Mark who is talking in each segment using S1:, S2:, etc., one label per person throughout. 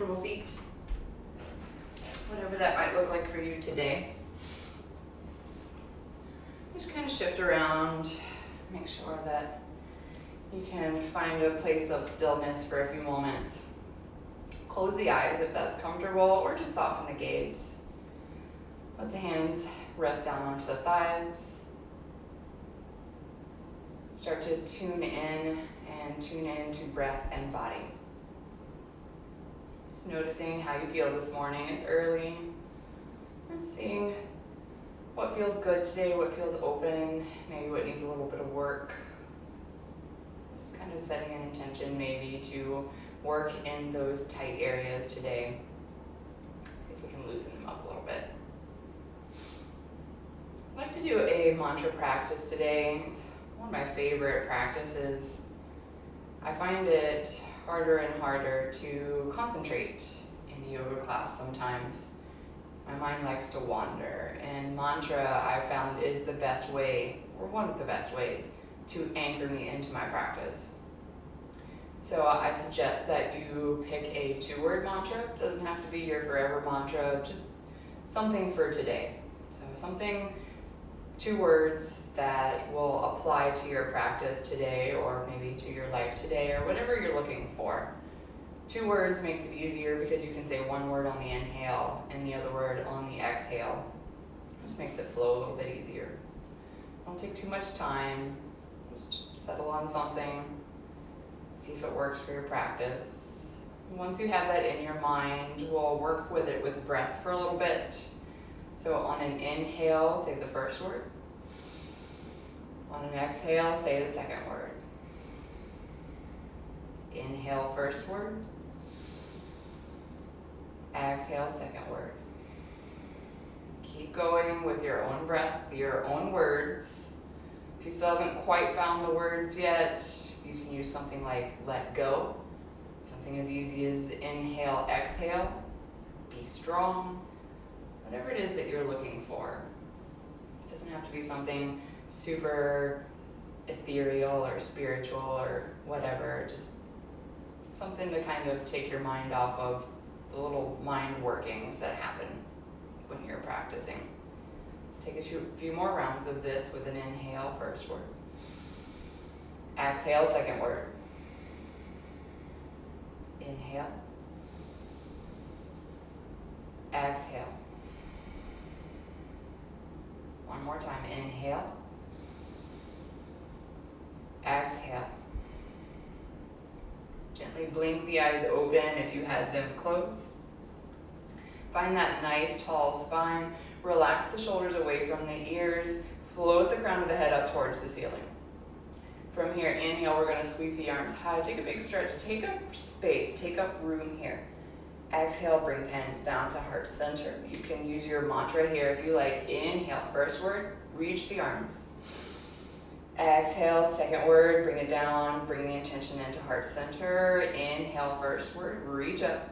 S1: comfortable seat, whatever that might look like for you today. Just kind of shift around, make sure that you can find a place of stillness for a few moments. Close the eyes if that's comfortable, or just soften the gaze. Let the hands rest down onto the thighs. Start to tune in and tune into breath and body. Just noticing how you feel this morning. It's early. Just seeing what feels good today, what feels open, maybe what needs a little bit of work. Just kind of setting an intention maybe to work in those tight areas today. See if we can loosen them up a little bit. I'd like to do a mantra practice today. It's one of my favorite practices. I find it harder and harder to concentrate in a yoga class sometimes. My mind likes to wander, and mantra I found is the best way, or one of the best ways, to anchor me into my practice. So I suggest that you pick a 2-word mantra. It doesn't have to be your forever mantra, just something for today. So something, 2 words that will apply to your practice today, or maybe to your life today, or whatever you're looking for. 2 words makes it easier because you can say 1 word on the inhale and the other word on the exhale. Just makes it flow a little bit easier. Don't take too much time. Just settle on something. See if it works for your practice. Once you have that in your mind, we'll work with it with breath for a little bit. So on an inhale, say the first word. On an exhale, say the second word. Inhale, first word. Exhale, second word. Keep going with your own breath, your own words. If you still haven't quite found the words yet, you can use something like let go. Something as easy as inhale, exhale. Be strong. Whatever it is that you're looking for. It doesn't have to be something super ethereal or spiritual or whatever. Just something to kind of take your mind off of the little mind workings that happen when you're practicing. Let's take a few more rounds of this with an inhale, first word. Exhale, second word. Inhale. Exhale. One more time. Inhale. Exhale. Gently blink the eyes open if you had them closed. Find that nice tall spine. Relax the shoulders away from the ears. Float the crown of the head up towards the ceiling. From here, inhale, we're going to sweep the arms high. Take a big stretch. Take up space. Take up room here. Exhale, bring hands down to heart center. You can use your mantra here if you like. Inhale, first word, reach the arms. Exhale, second word, bring it down, bring the intention into heart center. Inhale, first word, reach up.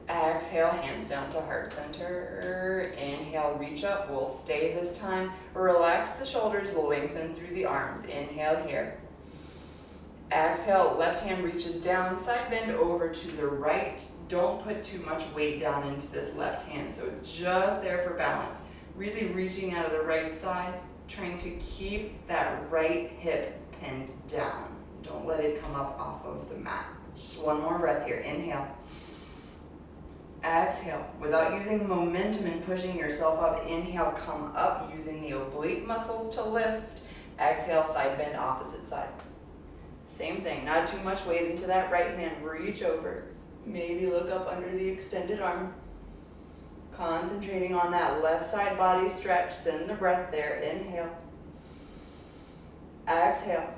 S1: Exhale, hands down to heart center. Inhale, reach up. We'll stay this time. Relax the shoulders, lengthen through the arms. Inhale here. Exhale, left hand reaches down, side bend over to the right. Don't put too much weight down into this left hand, so it's just there for balance. Really reaching out of the right side, trying to keep that right hip pinned down. Don't let it come up off of the mat. Just one more breath here. Inhale. Exhale. Without using momentum and pushing yourself up, inhale, come up using the oblique muscles to lift. Exhale, side bend, opposite side. Same thing, not too much weight into that right hand. Reach over. Maybe look up under the extended arm. Concentrating on that left side body stretch. Send the breath there. Inhale. Exhale.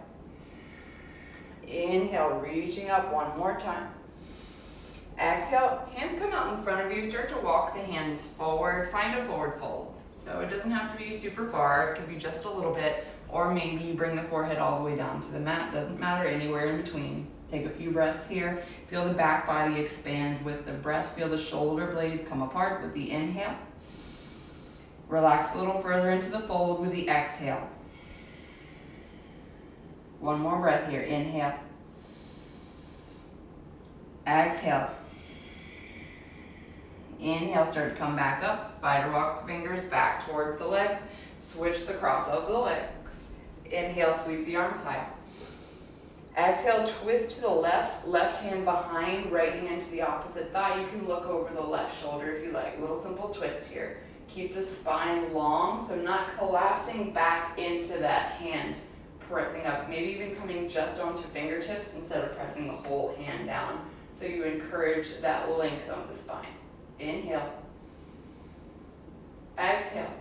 S1: Inhale, reaching up one more time. Exhale, hands come out in front of you. Start to walk the hands forward. Find a forward fold. So it doesn't have to be super far. It can be just a little bit. Or maybe you bring the forehead all the way down to the mat. Doesn't matter, anywhere in between. Take a few breaths here. Feel the back body expand with the breath. Feel the shoulder blades come apart with the inhale. Relax a little further into the fold with the exhale. One more breath here. Inhale. Exhale. Inhale, start to come back up. Spider walk the fingers back towards the legs. Switch the cross of the legs. Inhale, sweep the arms high. Exhale, twist to the left. Left hand behind, right hand to the opposite thigh. You can look over the left shoulder if you like. Little simple twist here. Keep the spine long, so not collapsing back into that hand. Pressing up, maybe even coming just onto fingertips instead of pressing the whole hand down. So you encourage that length of the spine. Inhale. Exhale.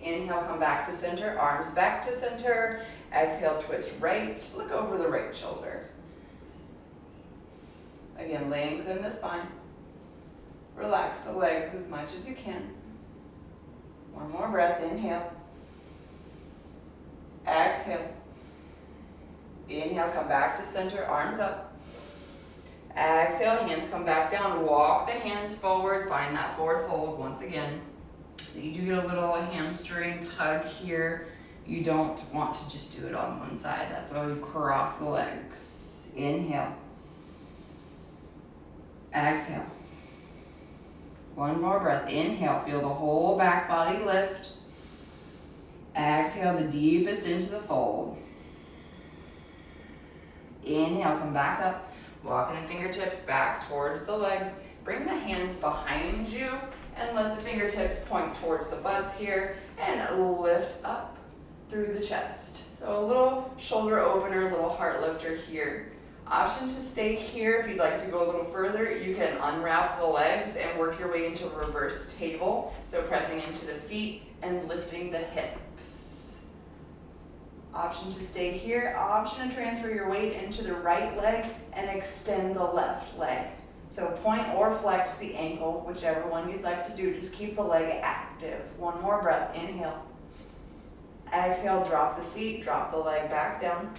S1: Inhale, come back to center, arms back to center. Exhale, twist right, look over the right shoulder. Again, lengthen the spine. Relax the legs as much as you can. One more breath, inhale. Exhale. Inhale, come back to center, arms up. Exhale, hands come back down, walk the hands forward, find that forward fold once again. So you do get a little hamstring tug here. You don't want to just do it on one side. That's why we cross the legs. Inhale. Exhale. One more breath. Inhale, feel the whole back body lift. Exhale, the deepest into the fold. Inhale, come back up. Walking the fingertips back towards the legs. Bring the hands behind you and let the fingertips point towards the butts here and lift up through the chest. So a little shoulder opener, a little heart lifter here. Option to stay here. If you'd like to go a little further, you can unwrap the legs and work your way into a reverse table. So pressing into the feet and lifting the hips. Option to stay here. Option to transfer your weight into the right leg and extend the left leg. So point or flex the ankle, whichever one you'd like to do. Just keep the leg active. One more breath. Inhale. Exhale, drop the seat, drop the leg back down.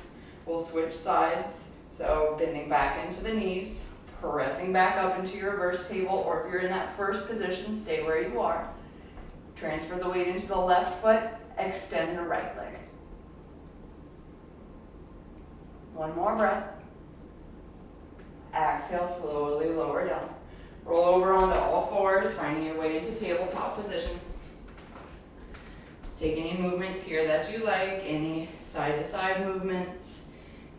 S1: We'll switch sides. So bending back into the knees, pressing back up into your reverse table, or if you're in that first position, stay where you are. Transfer the weight into the left foot, extend the right leg. One more breath. Exhale, slowly lower down. Roll over onto all fours, finding your way into tabletop position. Take any movements here that you like, any side-to-side movements.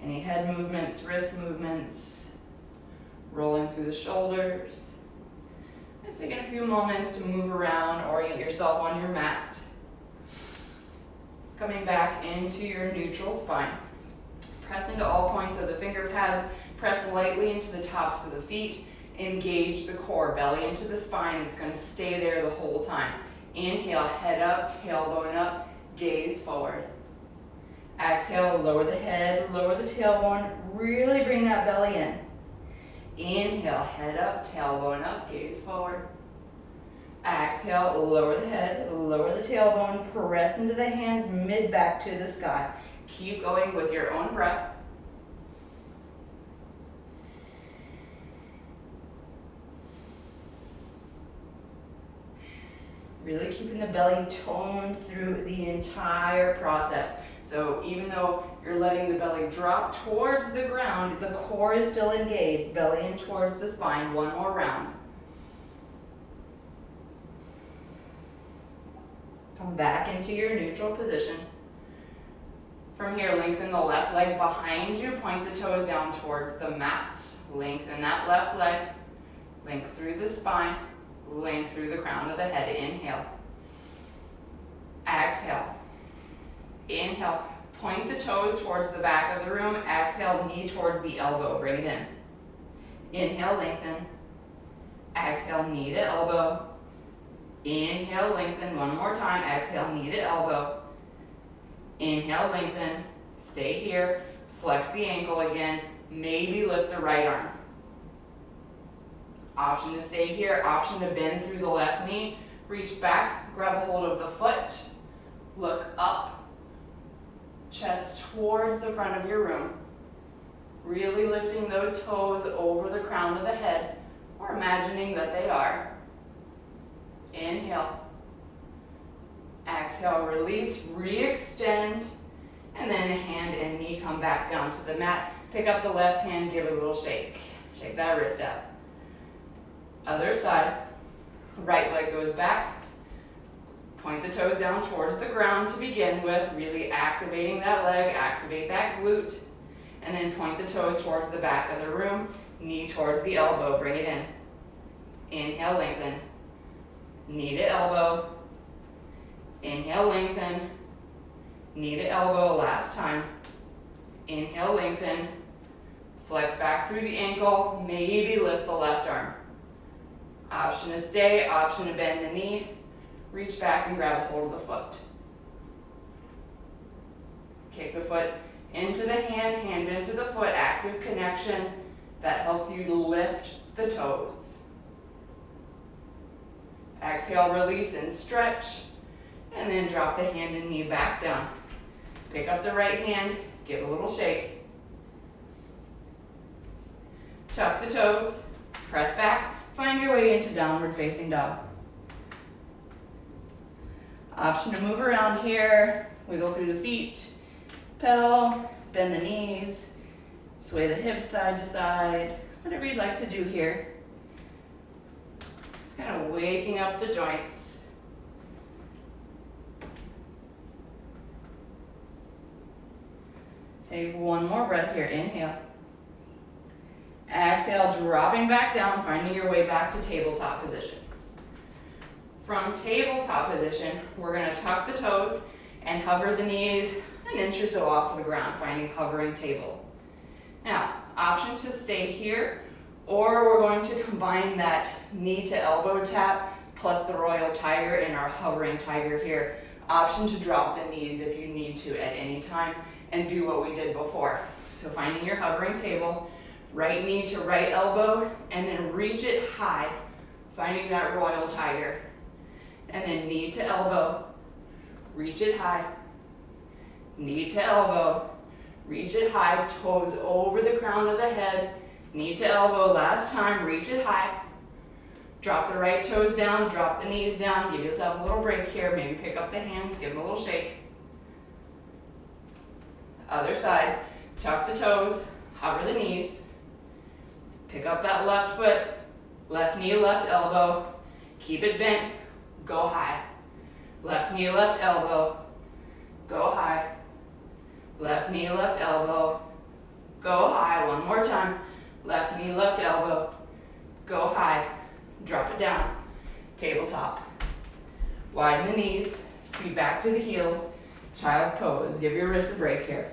S1: Any head movements, wrist movements, rolling through the shoulders. Just taking a few moments to move around, orient yourself on your mat. Coming back into your neutral spine. Press into all points of the finger pads. Press lightly into the tops of the feet. Engage the core, belly into the spine. It's going to stay there the whole time. Inhale, head up, tailbone up, gaze forward. Exhale, lower the head, lower the tailbone, really bring that belly in. Inhale, head up, tailbone up, gaze forward. Exhale, lower the head, lower the tailbone, press into the hands, mid back to the sky. Keep going with your own breath. Really keeping the belly toned through the entire process. So even though you're letting the belly drop towards the ground, the core is still engaged, belly in towards the spine. One more round. Come back into your neutral position. From here, lengthen the left leg behind you, point the toes down towards the mat. Lengthen that left leg, length through the spine, length through the crown of the head. Inhale. Exhale. Inhale, point the toes towards the back of the room. Exhale, knee towards the elbow. Bring it in. Inhale, lengthen. Exhale, knee to elbow. Inhale, lengthen. One more time. Exhale, knee to elbow. Inhale, lengthen. Stay here. Flex the ankle again. Maybe lift the right arm. Option to stay here. Option to bend through the left knee. Reach back. Grab a hold of the foot. Look up. Chest towards the front of your room. Really lifting those toes over the crown of the head, or imagining that they are. Inhale. Exhale, release, re-extend, and then hand and knee come back down to the mat. Pick up the left hand, give it a little shake. Shake that wrist out. Other side. Right leg goes back. Point the toes down towards the ground to begin with, really activating that leg, activate that glute, and then point the toes towards the back of the room, knee towards the elbow, bring it in. Inhale, lengthen. Knee to elbow. Inhale, lengthen. Knee to elbow, last time. Inhale, lengthen. Flex back through the ankle, maybe lift the left arm. Option to stay, option to bend the knee. Reach back and grab a hold of the foot. Kick the foot into the hand, hand into the foot, active connection. That helps you lift the toes. Exhale, release and stretch, and then drop the hand and knee back down. Pick up the right hand, give a little shake. Tuck the toes, press back, find your way into downward facing dog. Option to move around here, wiggle through the feet, pedal, bend the knees, sway the hips side to side, whatever you'd like to do here. Just kind of waking up the joints. Take one more breath here, inhale. Exhale, dropping back down, finding your way back to tabletop position. From tabletop position, we're going to tuck the toes and hover the knees an inch or so off of the ground, finding hovering table. Now, option to stay here, or we're going to combine that knee to elbow tap plus the royal tiger in our hovering tiger here. Option to drop the knees if you need to at any time and do what we did before. So finding your hovering table, right knee to right elbow, and then reach it high, finding that royal tiger. And then knee to elbow, reach it high, knee to elbow, reach it high, toes over the crown of the head, knee to elbow, last time, reach it high. Drop the right toes down, drop the knees down, give yourself a little break here, maybe pick up the hands, give them a little shake. Other side, tuck the toes, hover the knees, pick up that left foot, left knee, left elbow, keep it bent, go high. Left knee, left elbow, go high. Left knee, left elbow, go high. One more time. Left knee, left elbow, go high. Drop it down. Tabletop. Widen the knees, seat back to the heels. Child's pose. Give your wrists a break here.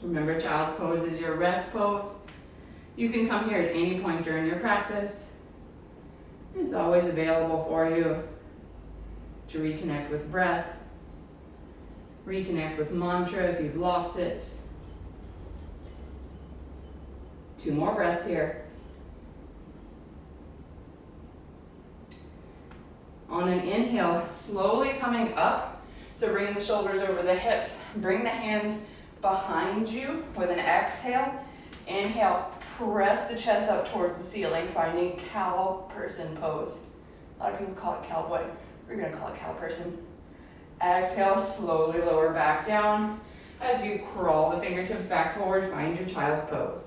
S1: Remember, child's pose is your rest pose. You can come here at any point during your practice. It's always available for you to reconnect with breath, reconnect with mantra if you've lost it. 2 more breaths here. On an inhale, slowly coming up, so bringing the shoulders over the hips, bring the hands behind you with an exhale. Inhale, press the chest up towards the ceiling, finding cow person pose. A lot of people call it cowboy. We're going to call it cow person. Exhale, slowly lower back down. As you crawl the fingertips back forward, find your child's pose.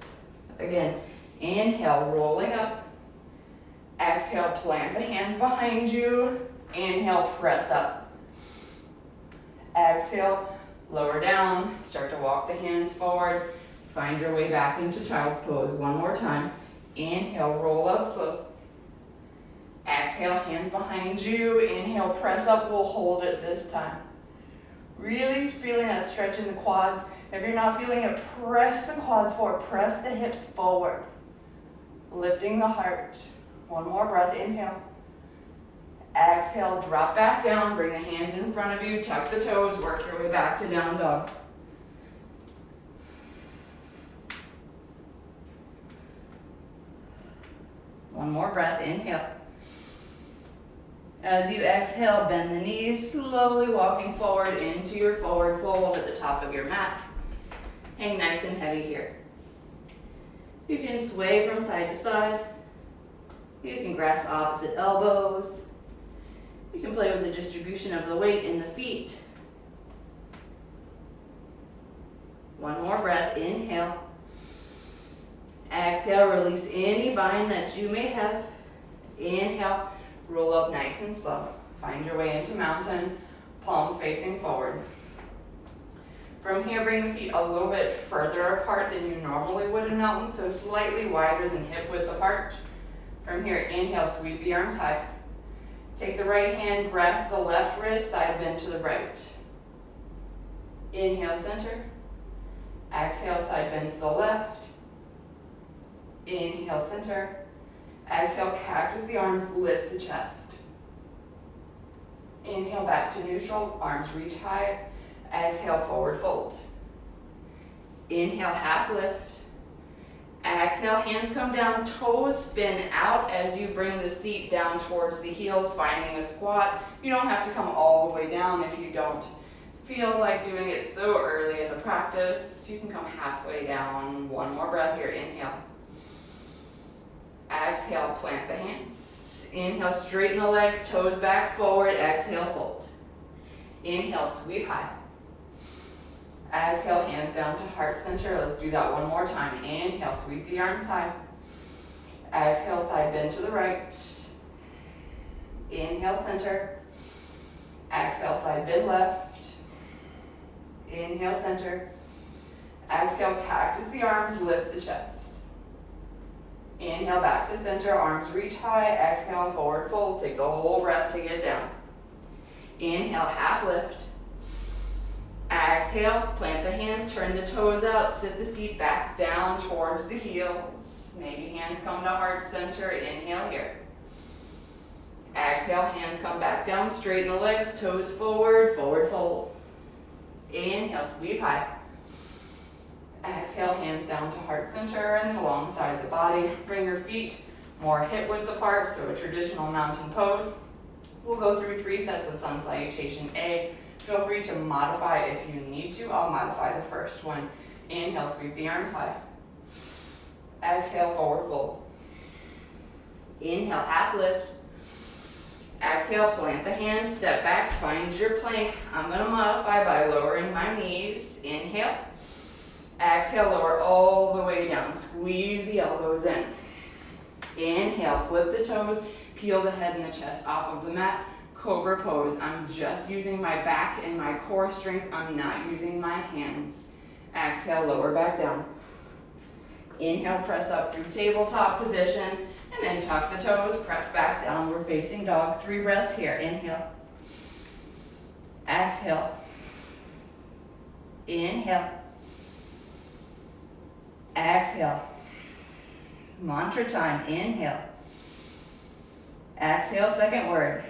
S1: Again, inhale, rolling up. Exhale, plant the hands behind you. Inhale, press up. Exhale, lower down. Start to walk the hands forward. Find your way back into child's pose. One more time. Inhale, roll up slow. Exhale, hands behind you. Inhale, press up. We'll hold it this time. Really feeling that stretch in the quads. If you're not feeling it, press the quads forward. Press the hips forward. Lifting the heart. One more breath. Inhale. Exhale, drop back down. Bring the hands in front of you. Tuck the toes. Work your way back to down dog. One more breath, inhale. As you exhale, bend the knees, slowly walking forward into your forward fold at the top of your mat. Hang nice and heavy here. You can sway from side to side. You can grasp opposite elbows. You can play with the distribution of the weight in the feet. One more breath, inhale. Exhale, release any bind that you may have. Inhale, roll up nice and slow. Find your way into mountain, palms facing forward. From here, bring the feet a little bit further apart than you normally would in mountain, so slightly wider than hip width apart. From here, inhale, sweep the arms high. Take the right hand, grasp the left wrist, side bend to the right. Inhale, center. Exhale, side bend to the left. Inhale, center. Exhale, cactus the arms, lift the chest. Inhale, back to neutral, arms reach high. Exhale, forward fold. Inhale, half lift. Exhale, hands come down, toes spin out as you bring the seat down towards the heels, finding a squat. You don't have to come all the way down if you don't feel like doing it so early in the practice. You can come halfway down. One more breath here, inhale. Exhale, plant the hands. Inhale, straighten the legs, toes back forward, exhale, fold. Inhale, sweep high. Exhale, hands down to heart center. Let's do that one more time. Inhale, sweep the arms high. Exhale, side bend to the right. Inhale, center. Exhale, side bend left. Inhale, center. Exhale, cactus the arms, lift the chest. Inhale, back to center, arms reach high. Exhale, forward fold. Take the whole breath to get down. Inhale, half lift. Exhale, plant the hand, turn the toes out, sit the seat back down towards the heels. Maybe hands come to heart center, inhale here. Exhale, hands come back down, straighten the legs, toes forward, forward fold. Inhale, sweep high. Exhale, hands down to heart center and alongside the body. Bring your feet more hip width apart, so a traditional mountain pose. We'll go through 3 sets of sun salutation A. Feel free to modify if you need to. I'll modify the first one. Inhale, sweep the arms high. Exhale, forward fold. Inhale, half lift. Exhale, plant the hands, step back, find your plank. I'm going to modify by lowering my knees. Inhale. Exhale, lower all the way down. Squeeze the elbows in. Inhale, flip the toes, peel the head and the chest off of the mat. Cobra pose. I'm just using my back and my core strength. I'm not using my hands. Exhale, lower back down. Inhale, press up through tabletop position, and then tuck the toes, press back, downward facing dog. 3 breaths here. Inhale. Exhale. Inhale. Exhale. Mantra time. Inhale. Exhale, second word.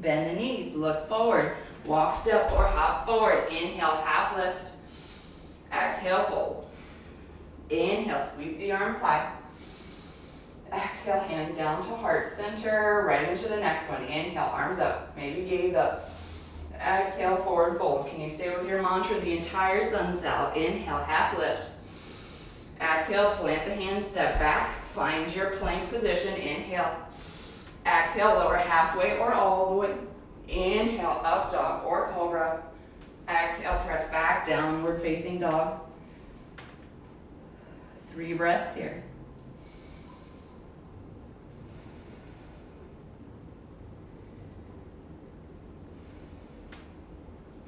S1: Bend the knees, look forward, walk, step, or hop forward. Inhale, half lift. Exhale, fold. Inhale, sweep the arms high. Exhale, hands down to heart center, right into the next one. Inhale, arms up, maybe gaze up. Exhale, forward fold. Can you stay with your mantra the entire sun sal? Inhale, half lift. Exhale, plant the hands, step back, find your plank position. Inhale. Exhale, lower halfway or all the way. Inhale, up dog or cobra. Exhale, press back, downward facing dog. 3 breaths here.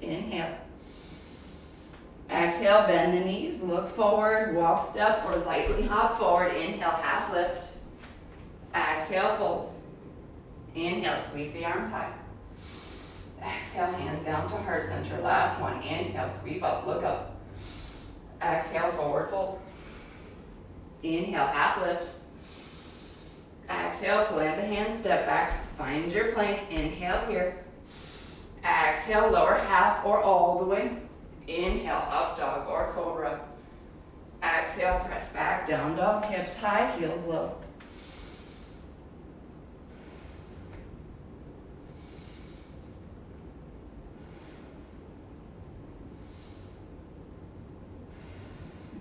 S1: Inhale. Exhale, bend the knees, look forward, walk, step, or lightly hop forward. Inhale, half lift. Exhale, fold. Inhale, sweep the arms high. Exhale, hands down to heart center. Last one. Inhale, sweep up, look up. Exhale, forward fold. Inhale, half lift. Exhale, plant the hands, step back, find your plank. Inhale here. Exhale, lower half or all the way. Inhale, up dog or cobra. Exhale, press back, down dog, hips high, heels low.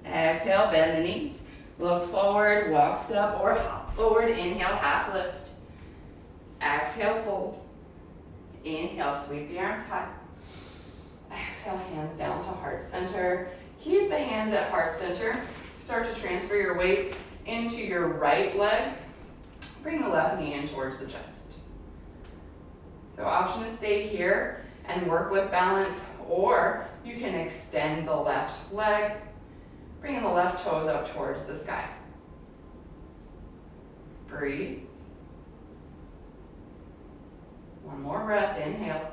S1: Exhale, bend the knees. Look forward, walk, step, or hop forward. Inhale, half lift. Exhale, fold. Inhale, sweep the arms high. Exhale, hands down to heart center. Keep the hands at heart center. Start to transfer your weight into your right leg. Bring the left knee in towards the chest. So option to stay here and work with balance, or you can extend the left leg, bringing the left toes up towards the sky. Breathe. One more breath, inhale.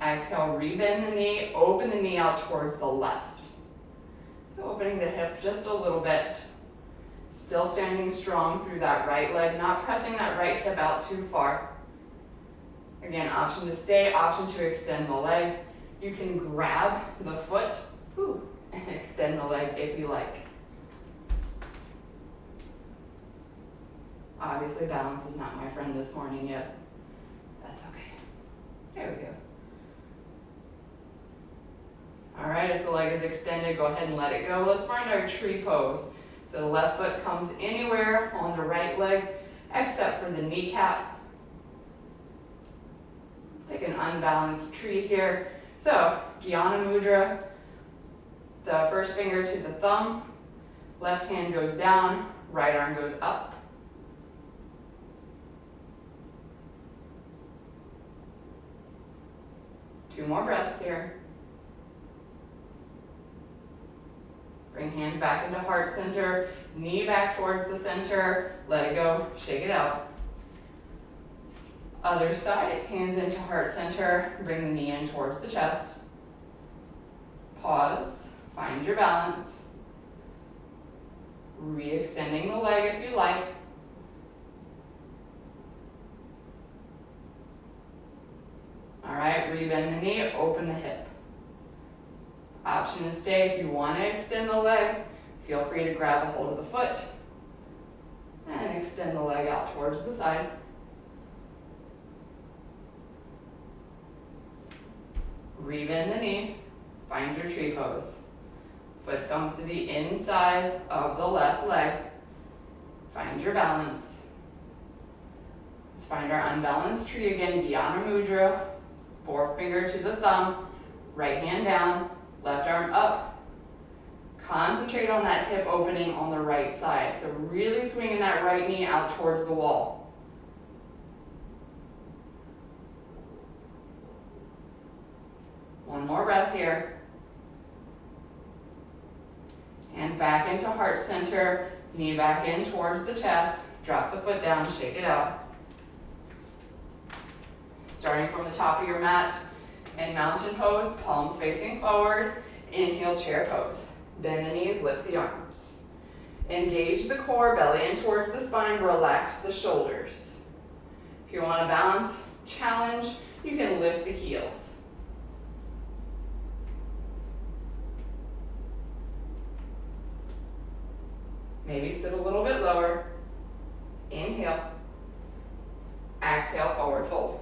S1: Exhale, rebend the knee, open the knee out towards the left. So opening the hip just a little bit. Still standing strong through that right leg, not pressing that right hip out too far. Again, option to stay, option to extend the leg. You can grab the foot and extend the leg if you like. Obviously, balance is not my friend this morning yet. That's okay. There we go. All right, if the leg is extended, go ahead and let it go. Let's find our tree pose. So the left foot comes anywhere on the right leg, except for the kneecap. Let's take an unbalanced tree here. So, Jnana Mudra, the first finger to the thumb, left hand goes down, right arm goes up. Two more breaths here. Bring hands back into heart center, knee back towards the center, let it go, shake it out. Other side, hands into heart center, bring the knee in towards the chest. Pause, find your balance. Re-extending the leg if you like. All right, rebend the knee, open the hip. Option to stay. If you want to extend the leg, feel free to grab a hold of the foot and extend the leg out towards the side. Rebend the knee, find your tree pose. Foot comes to the inside of the left leg. Find your balance. Let's find our unbalanced tree again, Jnana Mudra. Fourth finger to the thumb, right hand down, left arm up. Concentrate on that hip opening on the right side. So really swinging that right knee out towards the wall. One more breath here. Hands back into heart center, knee back in towards the chest. Drop the foot down, shake it out. Starting from the top of your mat in mountain pose, palms facing forward. Inhale, chair pose. Bend the knees, lift the arms. Engage the core, belly in towards the spine, relax the shoulders. If you want a balance challenge, you can lift the heels. Maybe sit a little bit lower. Inhale. Exhale, forward fold.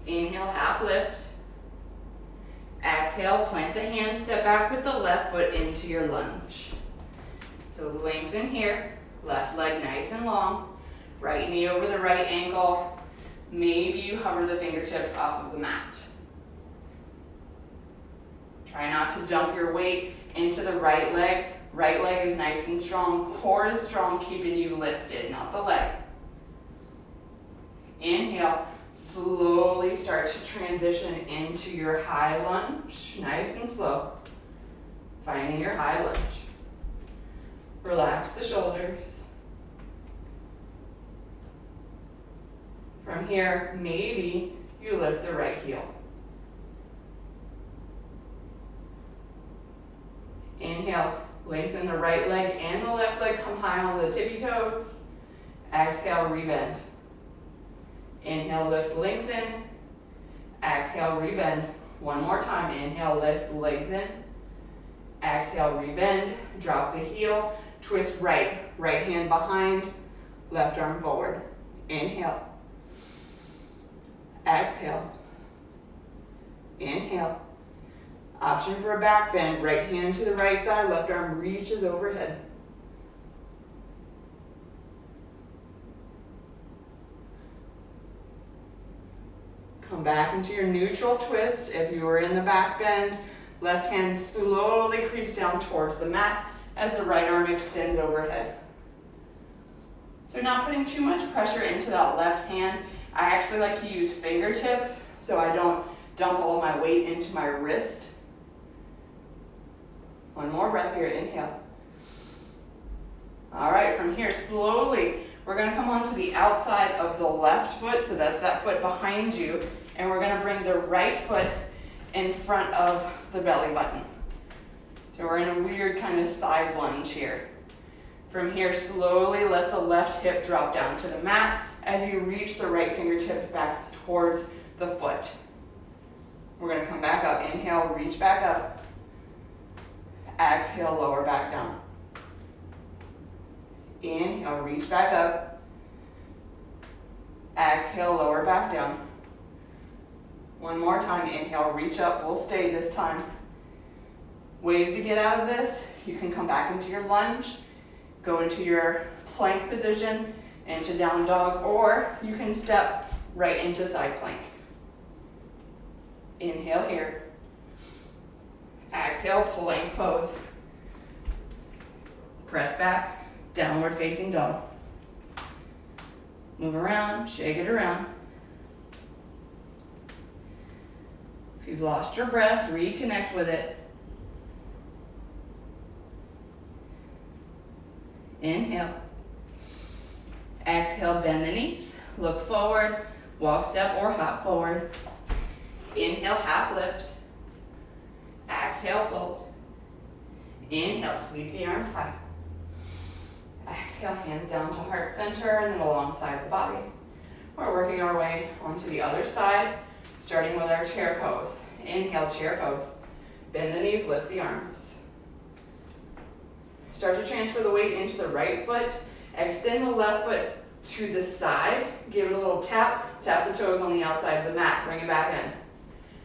S1: Inhale, half lift. Exhale, plant the hands, step back with the left foot into your lunge. So lengthen here, left leg nice and long, right knee over the right ankle. Maybe you hover the fingertips off of the mat. Try not to dump your weight into the right leg. Right leg is nice and strong, core is strong, keeping you lifted, not the leg. Inhale. Slowly start to transition into your high lunge, nice and slow. Finding your high lunge. Relax the shoulders. From here, maybe you lift the right heel. Inhale, lengthen the right leg and the left leg, come high on the tippy toes. Exhale, rebend. Inhale, lift, lengthen. Exhale, rebend. One more time. Inhale, lift, lengthen. Exhale, rebend. Drop the heel. Twist right. Right hand behind. Left arm forward. Inhale. Exhale. Inhale. Option for a back bend. Right hand to the right thigh. Left arm reaches overhead. Come back into your neutral twist. If you were in the back bend, left hand slowly creeps down towards the mat as the right arm extends overhead. So not putting too much pressure into that left hand. I actually like to use fingertips so I don't dump all of my weight into my wrist. One more breath here, inhale. All right, from here, slowly, we're gonna come onto the outside of the left foot, so that's that foot behind you, and we're gonna bring the right foot in front of the belly button. So we're in a weird kind of side lunge here. From here, slowly let the left hip drop down to the mat as you reach the right fingertips back towards the foot. We're gonna come back up. Inhale, reach back up. Exhale, lower back down. Inhale, reach back up. Exhale, lower back down. One more time, inhale, reach up. We'll stay this time. Ways to get out of this, you can come back into your lunge, go into your plank position, into down dog, or you can step right into side plank. Inhale here. Exhale, plank pose. Press back, downward facing dog. Move around, shake it around. If you've lost your breath, reconnect with it. Inhale. Exhale, bend the knees. Look forward, walk, step, or hop forward. Inhale, half lift. Exhale, fold. Inhale, sweep the arms high. Exhale, hands down to heart center and then alongside the body. We're working our way onto the other side, starting with our chair pose. Inhale, chair pose. Bend the knees, lift the arms. Start to transfer the weight into the right foot. Extend the left foot to the side. Give it a little tap. Tap the toes on the outside of the mat. Bring it back in.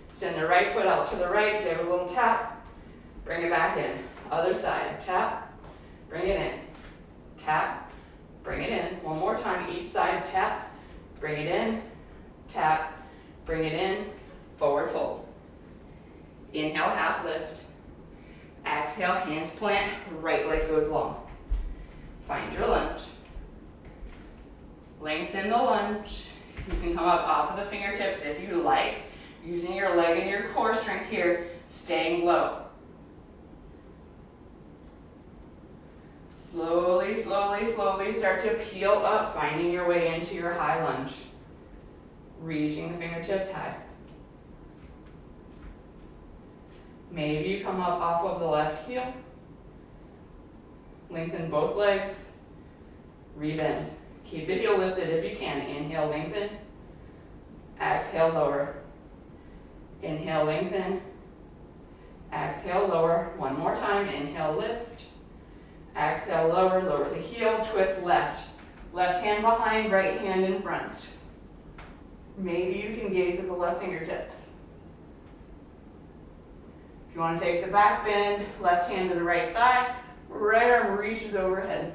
S1: Extend the right foot out to the right. Give it a little tap. Bring it back in. Other side. Tap. Bring it in. Tap. Bring it in. One more time. Each side. Tap. Bring it in. Tap. Bring it in. Forward fold. Inhale, half lift. Exhale, hands plant, right leg goes long. Find your lunge. Lengthen the lunge. You can come up off of the fingertips if you like, using your leg and your core strength here, staying low. Slowly, slowly, slowly start to peel up, finding your way into your high lunge. Reaching the fingertips high. Maybe you come up off of the left heel. Lengthen both legs. Rebend. Keep the heel lifted if you can. Inhale, lengthen. Exhale, lower. Inhale, lengthen. Exhale, lower. One more time. Inhale, lift. Exhale, lower. Lower the heel. Twist left. Left hand behind, right hand in front. Maybe you can gaze at the left fingertips. If you want to take the back bend, left hand to the right thigh, right arm reaches overhead.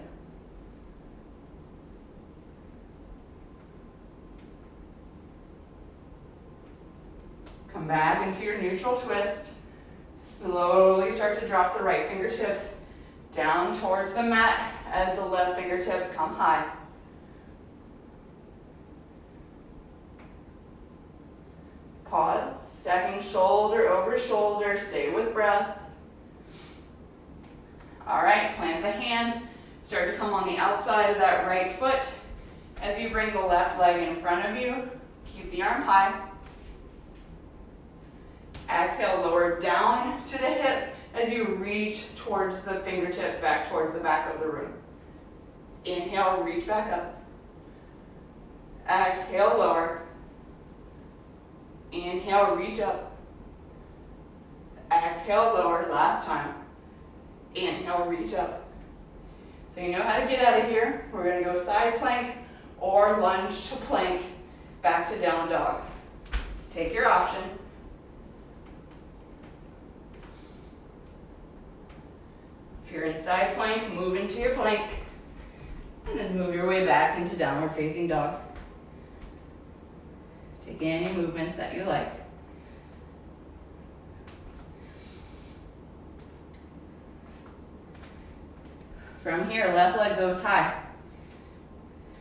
S1: Come back into your neutral twist. Slowly start to drop the right fingertips down towards the mat as the left fingertips come high. Pause, stacking shoulder over shoulder, stay with breath. All right, plant the hand, start to come on the outside of that right foot. As you bring the left leg in front of you, keep the arm high. Exhale, lower down to the hip as you reach towards the fingertips back towards the back of the room. Inhale, reach back up. Exhale, lower. Inhale, reach up. Exhale, lower. Last time. Inhale, reach up. So you know how to get out of here. We're going to go side plank or lunge to plank back to down dog. Take your option. If you're in side plank, move into your plank. And then move your way back into downward facing dog. Take any movements that you like. From here, left leg goes high.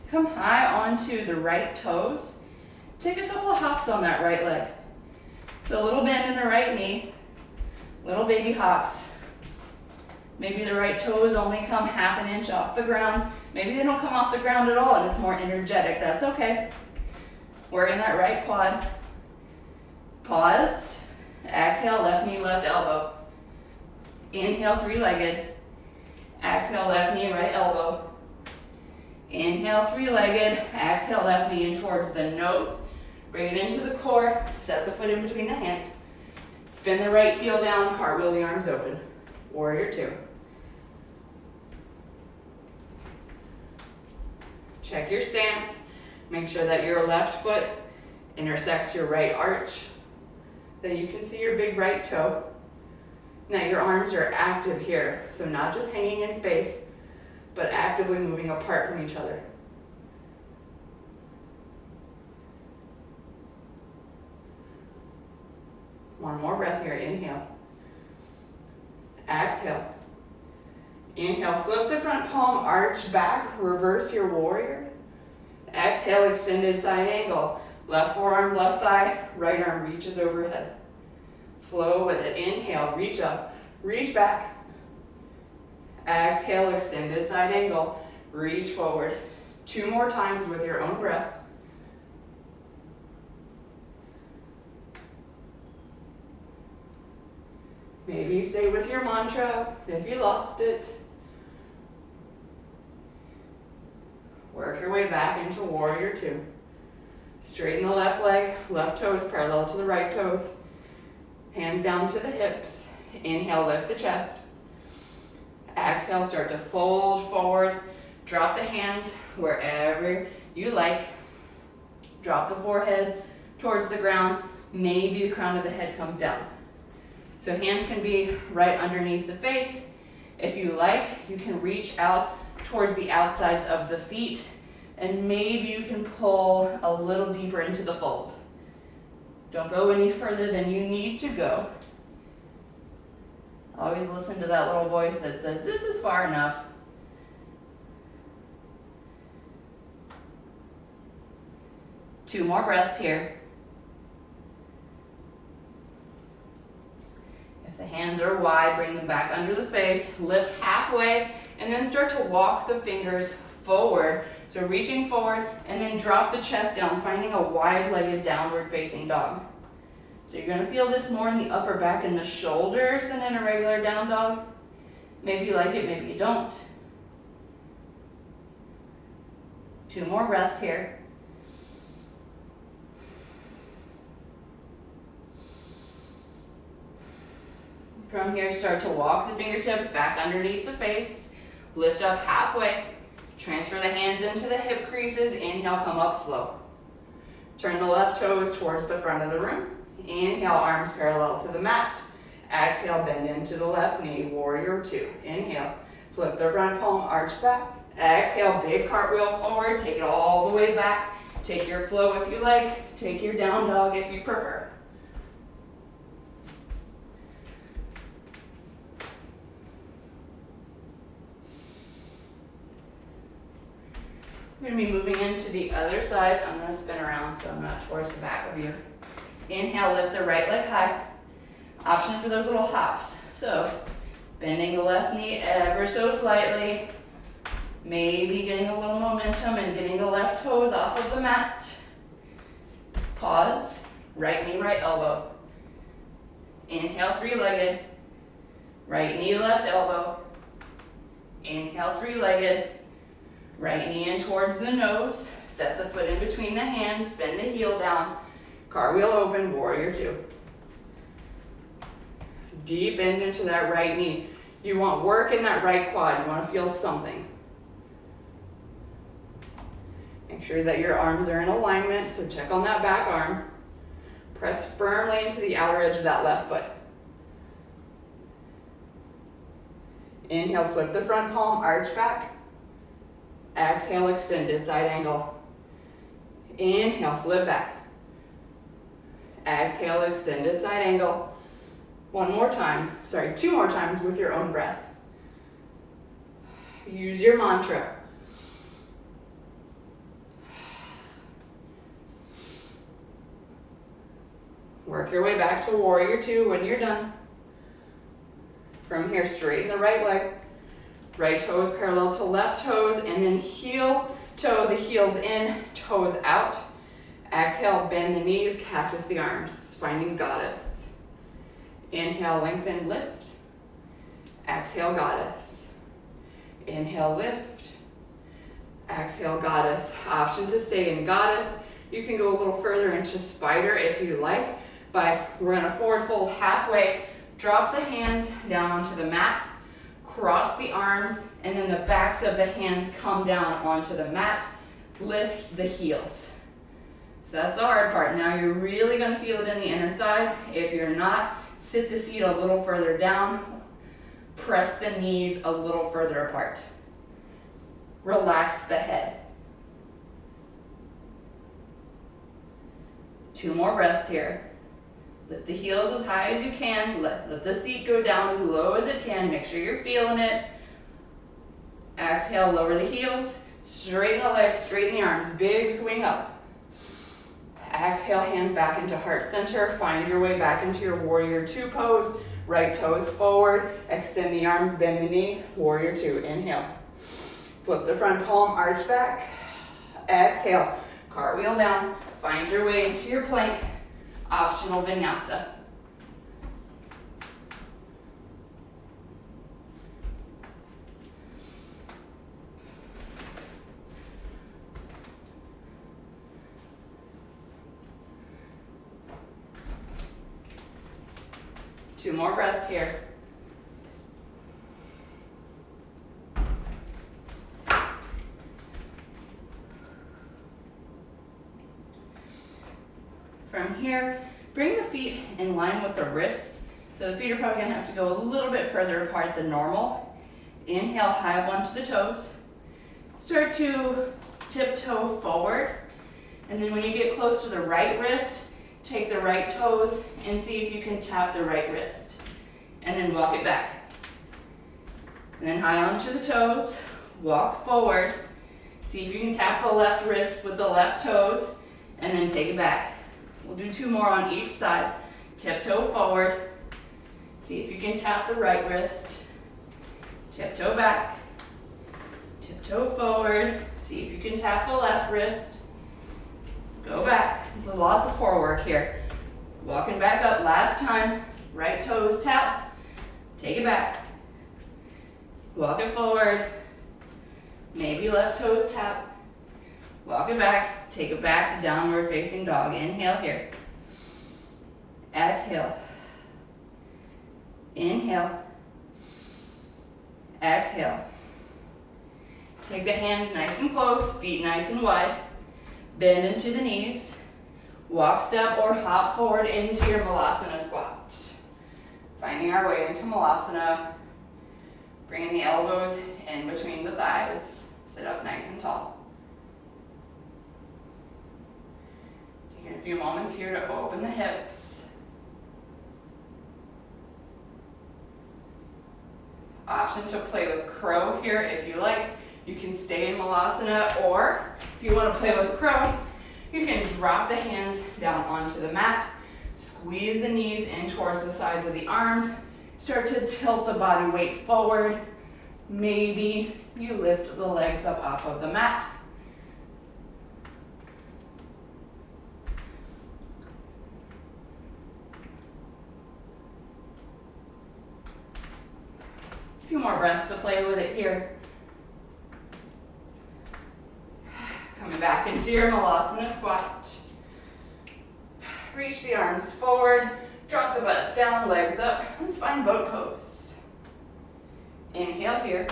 S1: Come high onto the right toes. Take a couple of hops on that right leg. So a little bend in the right knee, little baby hops. Maybe the right toes only come half an inch off the ground. Maybe they don't come off the ground at all and it's more energetic. That's okay. Working that right quad. Pause. Exhale, left knee, left elbow. Inhale, three-legged. Exhale, left knee, right elbow. Inhale, three-legged. Exhale, left knee in towards the nose. Bring it into the core. Set the foot in between the hands. Spin the right heel down. Cartwheel the arms open. Warrior two. Check your stance. Make sure that your left foot intersects your right arch, that you can see your big right toe, and that your arms are active here. So not just hanging in space, but actively moving apart from each other. One more breath here. Inhale. Exhale. Inhale, flip the front palm, arch back, reverse your warrior. Exhale, extended side angle. Left forearm, left thigh, right arm reaches overhead. Flow with it. Inhale, reach up, reach back. Exhale, extended side angle. Reach forward. 2 more times with your own breath. Maybe you stay with your mantra if you lost it. Work your way back into warrior two. Straighten the left leg, left toes parallel to the right toes. Hands down to the hips. Inhale, lift the chest. Exhale, start to fold forward. Drop the hands wherever you like. Drop the forehead towards the ground. Maybe the crown of the head comes down. So hands can be right underneath the face. If you like, you can reach out toward the outsides of the feet, and maybe you can pull a little deeper into the fold. Don't go any further than you need to go. Always listen to that little voice that says, this is far enough. Two more breaths here. If the hands are wide, bring them back under the face, lift halfway, and then start to walk the fingers forward. So reaching forward, and then drop the chest down, finding a wide-legged downward facing dog. So you're gonna feel this more in the upper back and the shoulders than in a regular down dog. Maybe you like it, maybe you don't. 2 more breaths here. From here, start to walk the fingertips back underneath the face. Lift up halfway. Transfer the hands into the hip creases. Inhale, come up slow. Turn the left toes towards the front of the room. Inhale, arms parallel to the mat. Exhale, bend into the left knee, warrior two. Inhale, flip the front palm, arch back. Exhale, big cartwheel forward, take it all the way back. Take your flow if you like. Take your down dog if you prefer. We're going to be moving into the other side. I'm going to spin around so I'm not towards the back of you. Inhale, lift the right leg high. Option for those little hops. So, bending the left knee ever so slightly. Maybe getting a little momentum and getting the left toes off of the mat. Pause. Right knee, right elbow. Inhale, three-legged. Right knee, left elbow. Inhale, three-legged. Right knee in towards the nose. Step the foot in between the hands. Bend the heel down. Cartwheel open, warrior two. Deep bend into that right knee. You want work in that right quad. You want to feel something. Make sure that your arms are in alignment, so check on that back arm. Press firmly into the outer edge of that left foot. Inhale, flip the front palm, arch back. Exhale, extended side angle. Inhale, flip back. Exhale, extended side angle. One more time, sorry, 2 more times with your own breath. Use your mantra. Work your way back to warrior 2 when you're done. From here, straighten the right leg. Right toes parallel to left toes, and then heel toe, the heels in, toes out. Exhale, bend the knees, cactus the arms, finding goddess. Inhale, lengthen, lift. Exhale, goddess. Inhale, lift. Exhale, goddess. Option to stay in goddess. You can go a little further into spider if you like. But we're gonna forward fold halfway, drop the hands down onto the mat, cross the arms, and then the backs of the hands come down onto the mat. Lift the heels. So that's the hard part. Now you're really gonna feel it in the inner thighs. If you're not, sit the seat a little further down. Press the knees a little further apart. Relax the head. 2 more breaths here. Lift the heels as high as you can. Let the seat go down as low as it can. Make sure you're feeling it. Exhale, lower the heels. Straighten the legs, straighten the arms. Big swing up. Exhale, hands back into heart center. Find your way back into your warrior 2 pose. Right toes forward. Extend the arms, bend the knee. Warrior 2, inhale. Flip the front palm, arch back. Exhale, cartwheel down. Find your way into your plank. Optional vinyasa. Two more breaths here. From here, bring the feet in line with the wrists. So the feet are probably gonna have to go a little bit further apart than normal. Inhale, high up onto the toes. Start to tiptoe forward. And then when you get close to the right wrist, take the right toes and see if you can tap the right wrist. And then walk it back. And then high onto the toes, walk forward. See if you can tap the left wrist with the left toes, and then take it back. We'll do 2 more on each side. Tiptoe forward. See if you can tap the right wrist. Tiptoe back. Tiptoe forward. See if you can tap the left wrist. Go back. There's lots of core work here. Walking back up. Last time. Right toes tap. Take it back. Walk it forward. Maybe left toes tap. Walk it back. Take it back to downward facing dog. Inhale here. Exhale. Inhale. Exhale. Take the hands nice and close, feet nice and wide. Bend into the knees. Walk, step, or hop forward into your Malasana squat. Finding our way into Malasana. Bringing the elbows in between the thighs. Sit up nice and tall. Taking a few moments here to open the hips. Option to play with crow here if you like. You can stay in Malasana, or if you want to play with crow, you can drop the hands down onto the mat, squeeze the knees in towards the sides of the arms, start to tilt the body weight forward. Maybe you lift the legs up off of the mat. A few more breaths to play with it here. Coming back into your Malasana squat. Reach the arms forward, drop the butts down, legs up. Let's find boat pose. Inhale here.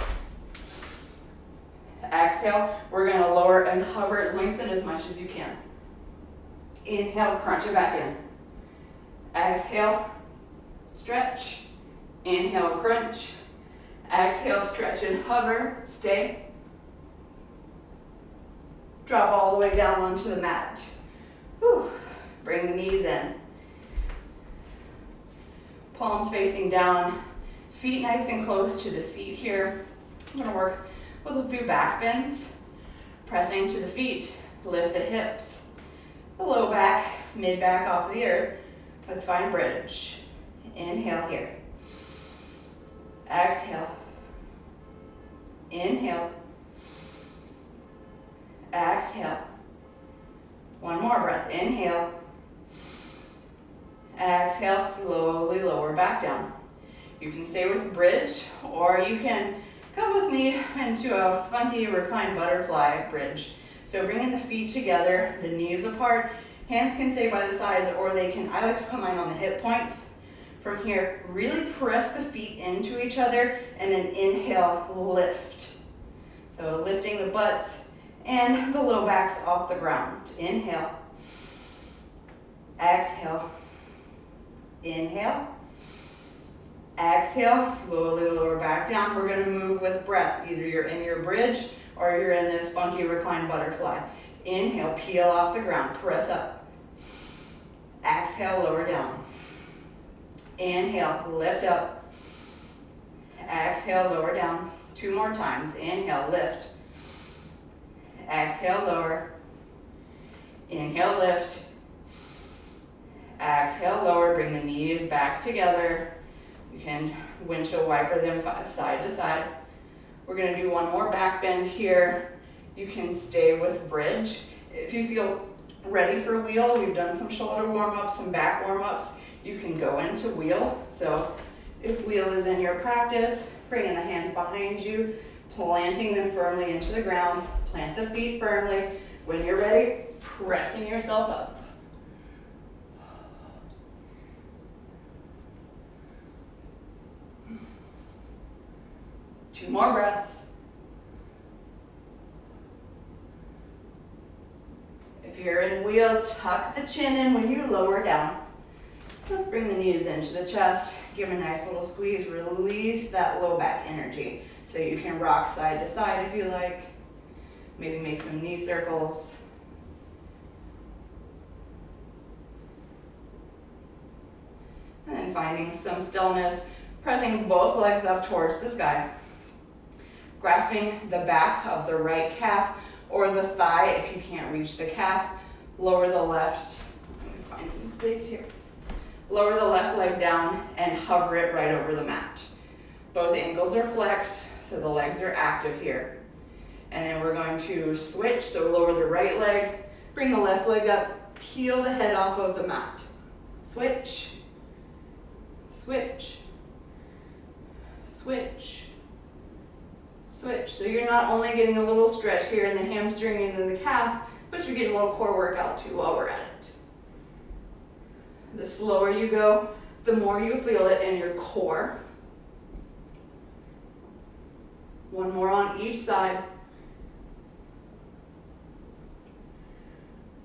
S1: Exhale, we're gonna lower and hover, lengthen as much as you can. Inhale, crunch it back in. Exhale, stretch. Inhale, crunch. Exhale, stretch and hover, stay. Drop all the way down onto the mat. Whew. Bring the knees in. palms facing down, feet nice and close to the seat here. I'm gonna work with a few back bends, pressing to the feet, lift the hips, the low back, mid back off the earth. Let's find bridge. Inhale here. Exhale. Inhale. Exhale. One more breath. Inhale. Exhale, slowly lower back down. You can stay with bridge, or you can come with me into a funky reclined butterfly bridge. So bringing the feet together, the knees apart, hands can stay by the sides, or they can, I like to put mine on the hip points. From here, really press the feet into each other, and then inhale, lift. So lifting the butts and the low backs off the ground. Inhale. Exhale. Inhale. Exhale, slowly lower back down. We're gonna move with breath. Either you're in your bridge or you're in this funky reclined butterfly. Inhale, peel off the ground, press up. Exhale, lower down. Inhale, lift up. Exhale, lower down. 2 more times. Inhale, lift. Exhale, lower. Inhale, lift. Exhale, lower. Bring the knees back together. You can windshield wiper them side to side. We're going to do one more back bend here. You can stay with bridge. If you feel ready for wheel, we've done some shoulder warm-ups, some back warm-ups. You can go into wheel. So if wheel is in your practice, bringing the hands behind you, planting them firmly into the ground. Plant the feet firmly. When you're ready, pressing yourself up. Two more breaths. If you're in wheel, tuck the chin in when you lower down. Let's bring the knees into the chest. Give them a nice little squeeze. Release that low back energy. So you can rock side to side if you like. Maybe make some knee circles. And then finding some stillness, pressing both legs up towards the sky. Grasping the back of the right calf or the thigh if you can't reach the calf. Lower the left, let me find some space here. Lower the left leg down and hover it right over the mat. Both ankles are flexed, so the legs are active here. And then we're going to switch, so lower the right leg, bring the left leg up, peel the head off of the mat. Switch, switch, switch, switch. So you're not only getting a little stretch here in the hamstring and in the calf, but you're getting a little core workout too while we're at it. The slower you go, the more you feel it in your core. One more on each side.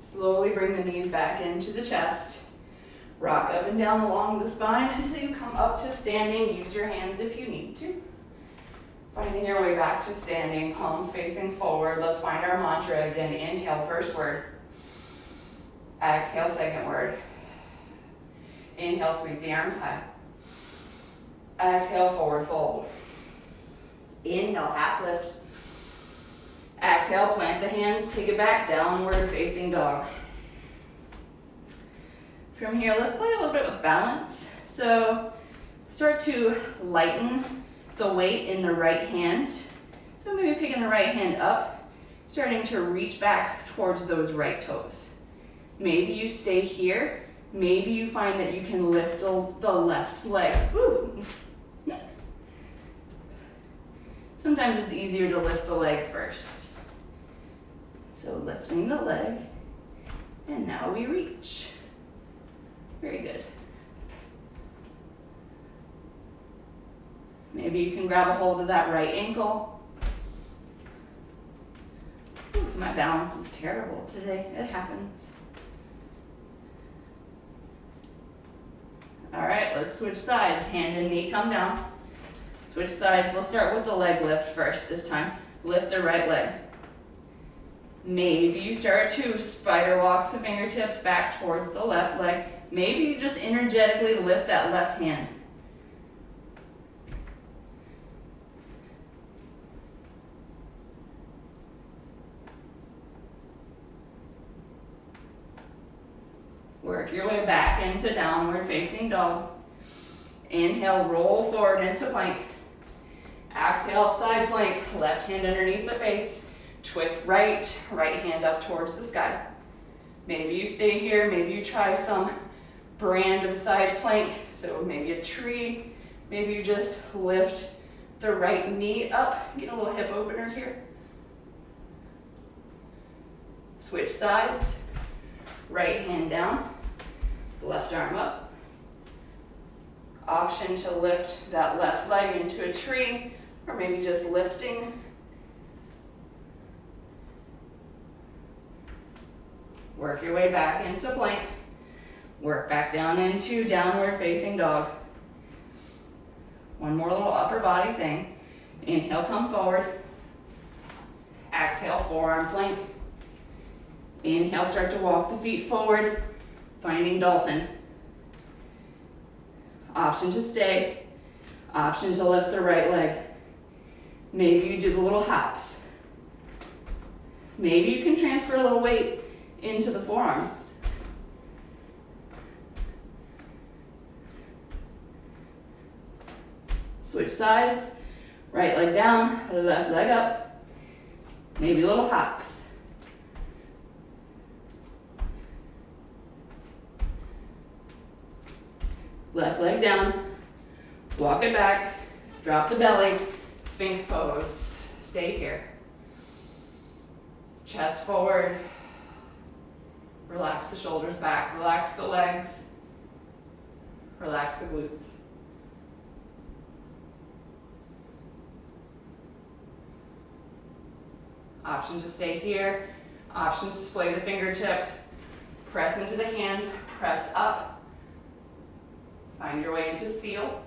S1: Slowly bring the knees back into the chest. Rock up and down along the spine until you come up to standing. Use your hands if you need to. Finding your way back to standing, palms facing forward. Let's find our mantra again. Inhale, first word. Exhale, second word. Inhale, sweep the arms high. Exhale, forward fold. Inhale, half lift. Exhale, plant the hands, take it back, downward facing dog. From here, let's play a little bit with balance. So start to lighten the weight in the right hand. So maybe picking the right hand up, starting to reach back towards those right toes. Maybe you stay here. Maybe you find that you can lift the left leg. Woo. Sometimes it's easier to lift the leg first. So lifting the leg, and now we reach. Very good. Maybe you can grab a hold of that right ankle. Ooh, my balance is terrible today. It happens. All right, let's switch sides. Hand and knee come down. Switch sides. Let's start with the leg lift first this time. Lift the right leg. Maybe you start to spider walk the fingertips back towards the left leg. Maybe you just energetically lift that left hand.
S2: Work your way back into downward facing dog. Inhale, roll forward into plank. Exhale, side plank, left hand underneath the face. Twist right hand up towards the sky. Maybe you stay here, maybe you try some brand of side plank. So maybe a tree, maybe you just lift the right knee up. Get a little hip opener here. Switch sides, right hand down, left arm up. Option to lift that left leg into a tree, or maybe just lifting. Work your way back into plank. Work back down into downward facing dog. One more little upper body thing. Inhale, come forward. Exhale, forearm plank. Inhale, start to walk the feet forward, finding dolphin. Option to stay. Option to lift the right leg. Maybe you do the little hops. Maybe you can transfer a little weight into the forearms. Switch sides. Right leg down, left leg up. Maybe little hops. Left leg down, walk it back, drop the belly, Sphinx pose, stay here. Chest forward, relax the shoulders back, relax the legs, relax the glutes. Option to stay here, option to splay the fingertips, press into the hands, press up. Find your way into seal.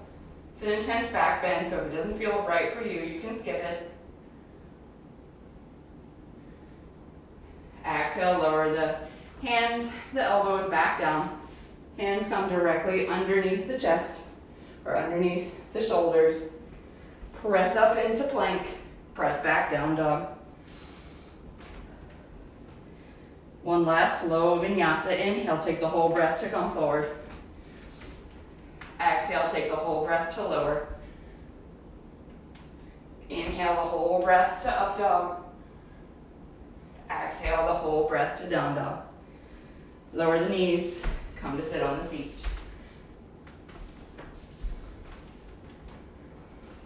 S2: It's an intense back bend, so if it doesn't feel right for you, you can skip it. Exhale, lower the hands, the elbows back down. Hands come directly underneath the chest or underneath the shoulders. Press up into plank, press back down dog. One last slow vinyasa. Inhale, take the whole breath to come forward. Exhale, take the whole breath to lower. Inhale the whole breath to up dog. Exhale the whole breath to down dog. Lower the knees, come to sit on the seat.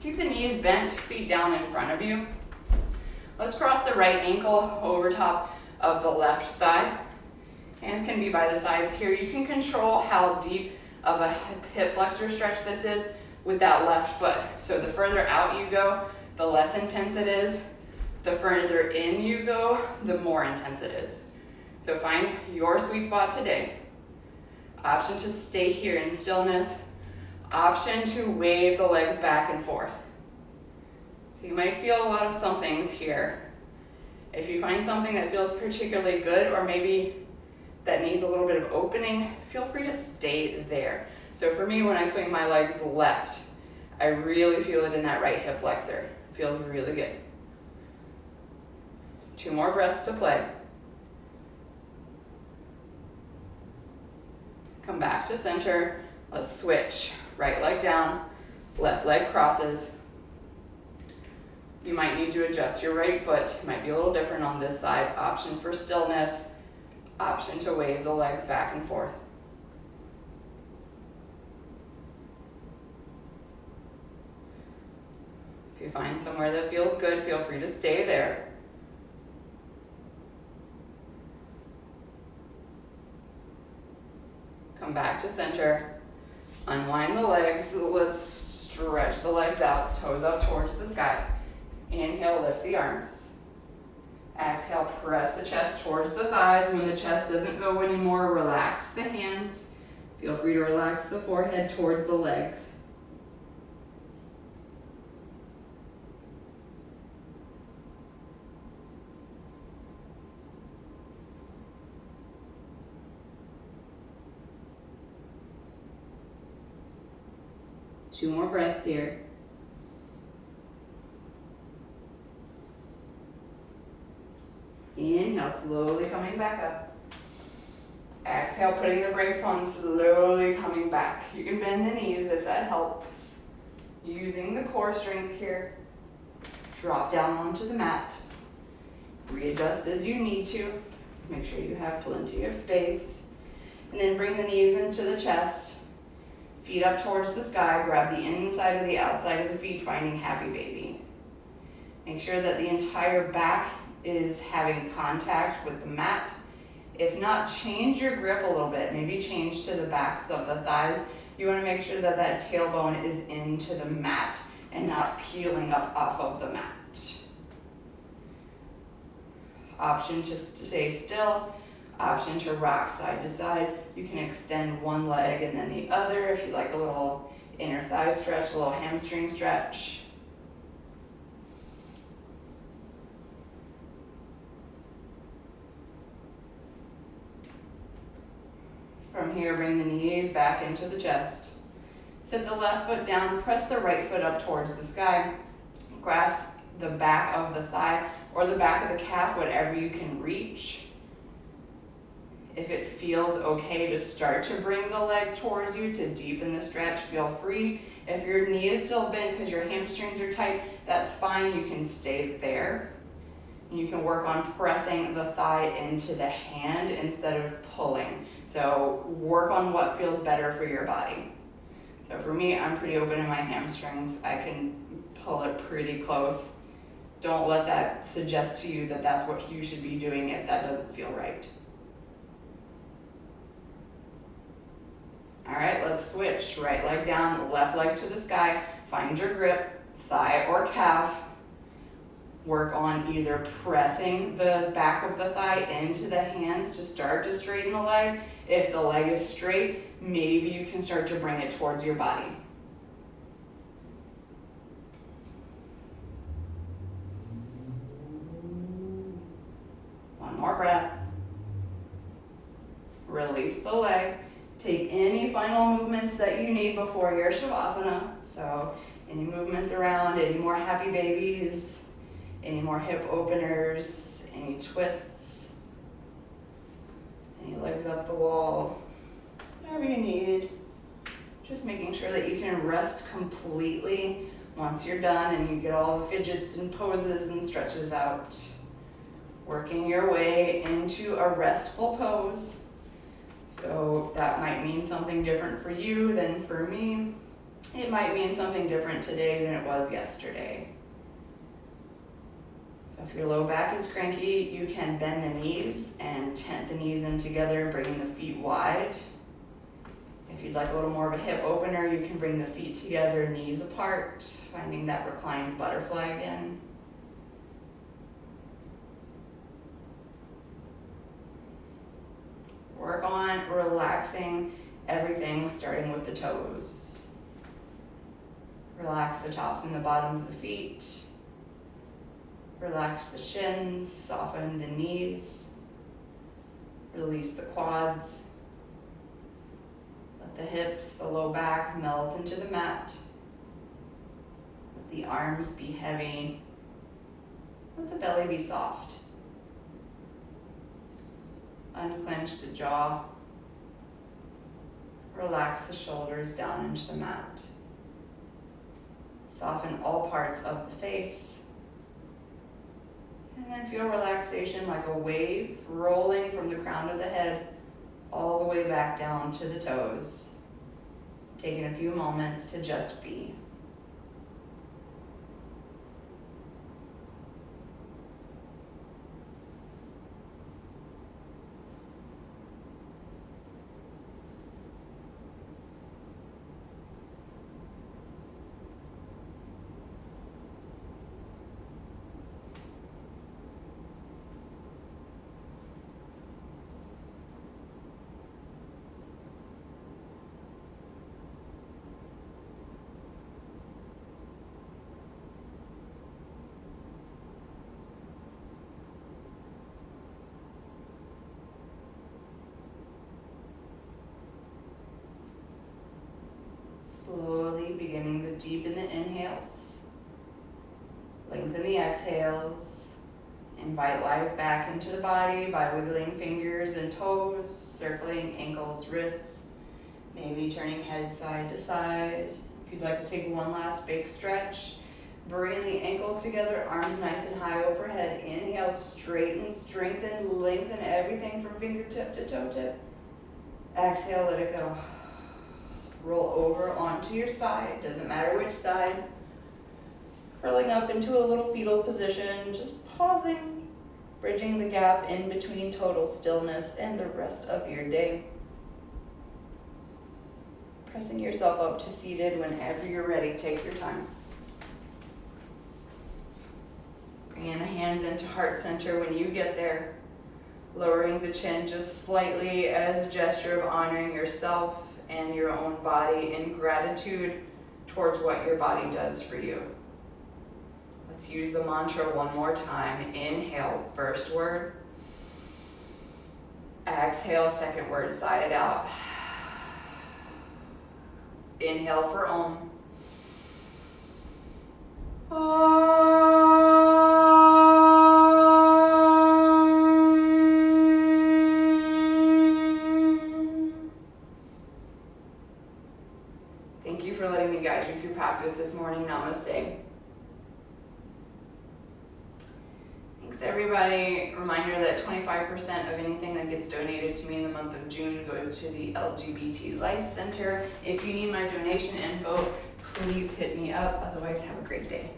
S2: Keep the knees bent, feet down in front of you. Let's cross the right ankle over top of the left thigh. Hands can be by the sides here. You can control how deep of a hip flexor stretch this is with that left foot. So the further out you go, the less intense it is. The further in you go, the more intense it is. So find your sweet spot today. Option to stay here in stillness. Option to wave the legs back and forth. So you might feel a lot of somethings here. If you find something that feels particularly good, or maybe that needs a little bit of opening, feel free to stay there. So for me, when I swing my legs left, I really feel it in that right hip flexor. It feels really good. 2 more breaths to play. Come back to center. Let's switch. Right leg down, left leg crosses. You might need to adjust your right foot. It might be a little different on this side. Option for stillness. Option to wave the legs back and forth. If you find somewhere that feels good, feel free to stay there. Come back to center. Unwind the legs. Let's stretch the legs out, toes up towards the sky. Inhale, lift the arms. Exhale, press the chest towards the thighs. When the chest doesn't go anymore, relax the hands. Feel free to relax the forehead towards the legs. Two more breaths here. Inhale, slowly coming back up. Exhale, putting the brakes on, slowly coming back. You can bend the knees if that helps. Using the core strength here. Drop down onto the mat. Readjust as you need to. Make sure you have plenty of space. And then bring the knees into the chest. Feet up towards the sky. Grab the inside or the outside of the feet, finding happy baby. Make sure that the entire back is having contact with the mat. If not, change your grip a little bit. Maybe change to the backs of the thighs. You want to make sure that that tailbone is into the mat and not peeling up off of the mat. Option to stay still. Option to rock side to side. You can extend one leg and then the other if you like a little inner thigh stretch, a little hamstring stretch. From here, bring the knees back into the chest. Sit the left foot down, press the right foot up towards the sky. Grasp the back of the thigh or the back of the calf, whatever you can reach. If it feels okay to start to bring the leg towards you to deepen the stretch, feel free. If your knee is still bent because your hamstrings are tight, that's fine, you can stay there. You can work on pressing the thigh into the hand instead of pulling. So work on what feels better for your body. So for me, I'm pretty open in my hamstrings. I can pull it pretty close. Don't let that suggest to you that that's what you should be doing if that doesn't feel right. All right, let's switch. Right leg down, left leg to the sky. Find your grip, thigh or calf. Work on either pressing the back of the thigh into the hands to start to straighten the leg. If the leg is straight, maybe you can start to bring it towards your body. One more breath. Release the leg. Take any final movements that you need before your Shavasana. So any movements around, any more happy babies, any more hip openers, any twists, any legs up the wall, whatever you need. Just making sure that you can rest completely once you're done and you get all the fidgets and poses and stretches out. Working your way into a restful pose. So that might mean something different for you than for me. It might mean something different today than it was yesterday. So if your low back is cranky, you can bend the knees and tent the knees in together, bringing the feet wide. If you'd like a little more of a hip opener, you can bring the feet together, knees apart, finding that reclined butterfly again. Work on relaxing everything, starting with the toes. Relax the tops and the bottoms of the feet. Relax the shins, soften the knees. Release the quads. Let the hips, the low back melt into the mat. Let the arms be heavy. Let the belly be soft. Unclench the jaw. Relax the shoulders down into the mat. Soften all parts of the face. And then feel relaxation like a wave rolling from the crown of the head all the way back down to the toes. Taking a few moments to just be. Slowly beginning to deepen the inhales, lengthen the exhales, and
S1: Invite life back into the body by wiggling fingers and toes, circling ankles, wrists, maybe turning head side to side. If you'd like to take one last big stretch, bring the ankles together, arms nice and high overhead. Inhale, straighten, strengthen, lengthen everything from fingertip to toe tip. Exhale, let it go. Roll over onto your side, doesn't matter which side. Curling up into a little fetal position, just pausing, bridging the gap in between total stillness and the rest of your day. Pressing yourself up to seated whenever you're ready, take your time. Bringing the hands into heart center when you get there. Lowering the chin just slightly as a gesture of honoring yourself and your own body in gratitude towards what your body does for you. Let's use the mantra one more time. Inhale, first word. Exhale, second word, sigh it out. Inhale for Om. Thank you for letting me guide you through practice this morning. Namaste. Thanks everybody. Reminder that 25% of anything that gets donated to me in the month of June goes to the LGBT Life Center. If you need my donation info, please hit me up. Otherwise, have a great day.